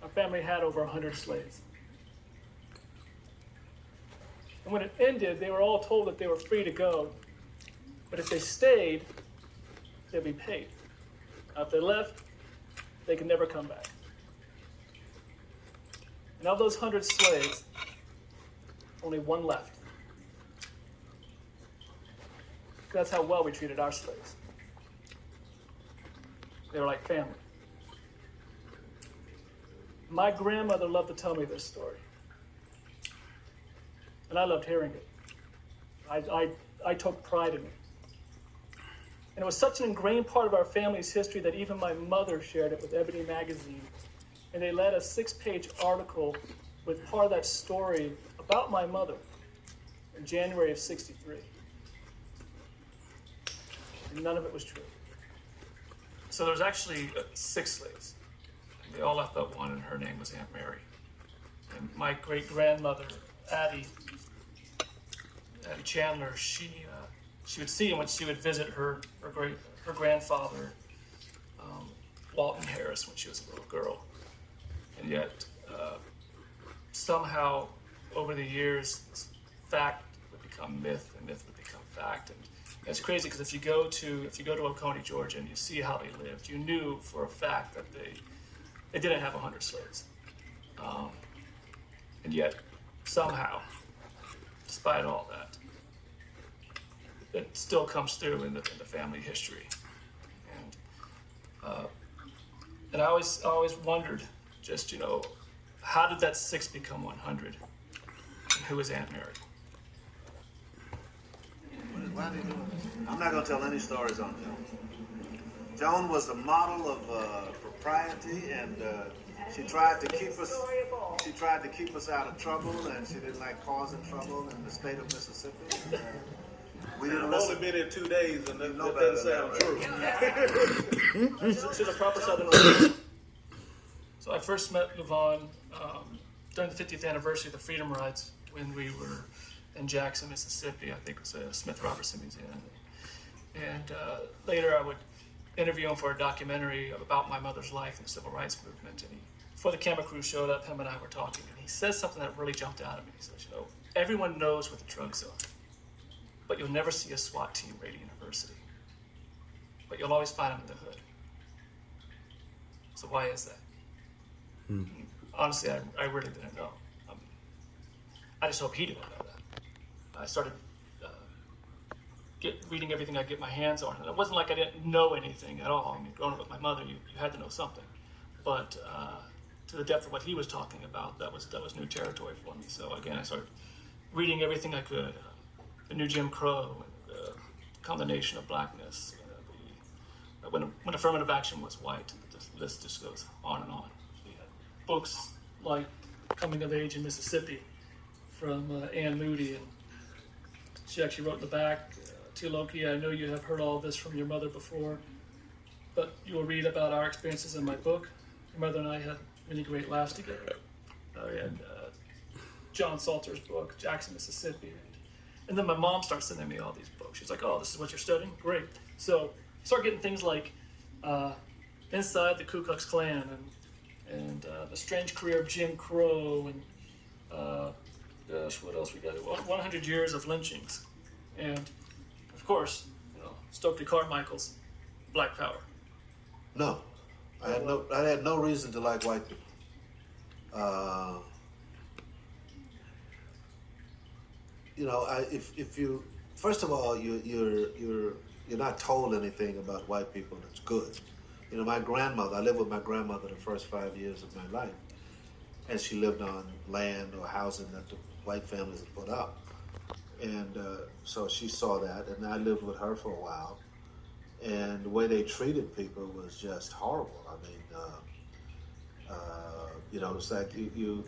our family had over 100 slaves. And when it ended, they were all told that they were free to go, but if they stayed, they'd be paid. Now, if they left, they could never come back. And of those 100 slaves, only one left. That's how well we treated our slaves. They were like family. My grandmother loved to tell me this story. And I loved hearing it. I took pride in it. And it was such an ingrained part of our family's history that even my mother shared it with Ebony Magazine. And they led a 6-page article with part of that story about my mother in January of '63. And none of it was true. So there's actually 6 slaves. They all left but one, and her name was Aunt Mary. And my great-grandmother, Addie Chandler, she would see him when she would visit her grandfather, Walton Harris, when she was a little girl. And yet, somehow, over the years, fact would become myth, and myth would become fact. And it's crazy because if you go to Oconee, Georgia, and you see how they lived, you knew for a fact that they didn't have 100 slaves. And yet, somehow, despite all that, it still comes through in the family history. And I always wondered, just, how did that 6 become 100? And who is Aunt Mary? I'm not going to tell any stories on Joan. Joan was a model of propriety, and she tried to keep us. She tried to keep us out of trouble, and she didn't like causing trouble in the state of Mississippi. We didn't I've only been here 2 days, and that doesn't sound true. She's a proper Southern woman. So I first met Yvonne during the 50th anniversary of the Freedom Rides when we were in Jackson, Mississippi. I think it was a Smith Robertson Museum. And later I would interview him for a documentary about my mother's life in the civil rights movement. And before the camera crew showed up, him and I were talking, and he says something that really jumped out at me. He says, everyone knows what the drugs are, but you'll never see a SWAT team raiding university. But you'll always find them in the hood. So why is that? Honestly, I really didn't know. I just hope he didn't know that. I started reading everything I get my hands on. And it wasn't like I didn't know anything at all. I mean, growing up with my mother, you had to know something. But to the depth of what he was talking about, that was new territory for me. So again, I started reading everything I could. The new Jim Crow, the condemnation of blackness, when affirmative action was white. The list just goes on and on. We had books like Coming of Age in Mississippi from Ann Moody, and she actually wrote in the back, Tiloki, I know you have heard all this from your mother before, but you will read about our experiences in my book. Your mother and I had many great laughs together. We had John Salter's book, Jackson, Mississippi. And then my mom starts sending me all these books. She's like, oh, this is what you're studying? Great. So I start getting things like Inside the Ku Klux Klan and The Strange Career of Jim Crow and what else we got? 100 Years of Lynchings. And of course, Stokely Carmichael's Black Power. No, I had no reason to like white people. If you first of all you're not told anything about white people that's good. My grandmother. I lived with my grandmother the first 5 years of my life, and she lived on land or housing that the white families had put up, and so she saw that, and I lived with her for a while, and the way they treated people was just horrible. I mean, it's like you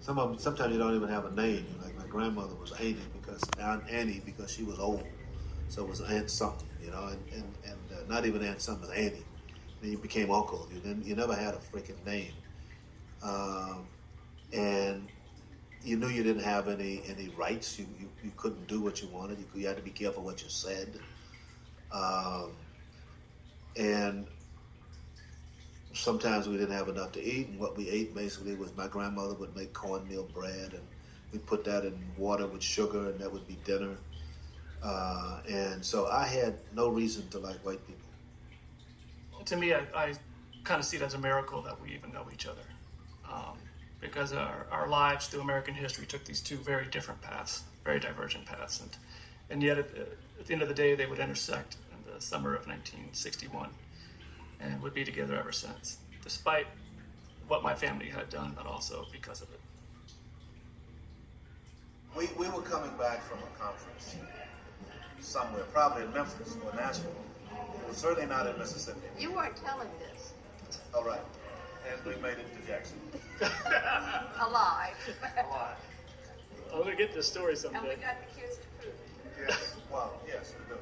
sometimes you don't even have a name. Like my grandmother was Aunt Annie because she was old, so it was Aunt something, and not even Aunt something, Annie. Then you became uncle. You never had a freaking name, and you knew you didn't have any rights. You couldn't do what you wanted. You had to be careful what you said, and sometimes we didn't have enough to eat, and what we ate basically was my grandmother would make cornmeal bread, and we put that in water with sugar, and that would be dinner. And so I had no reason to like white people. To me, I kind of see it as a miracle that we even know each other. Because our lives through American history took these two very different paths, very divergent paths. And yet, at the end of the day, they would intersect in the summer of 1961 and would be together ever since, despite what my family had done, but also because of it. We were coming back from a conference somewhere, probably in Memphis or Nashville. It was certainly not in Mississippi. You weren't telling this. All right. And we made it to Jackson. Alive. Alive. I'm going to get this story And we someday. got the kids to prove it. Yes. Well, yes, we do.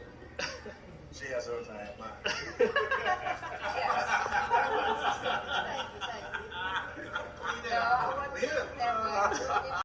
She has hers, I have mine.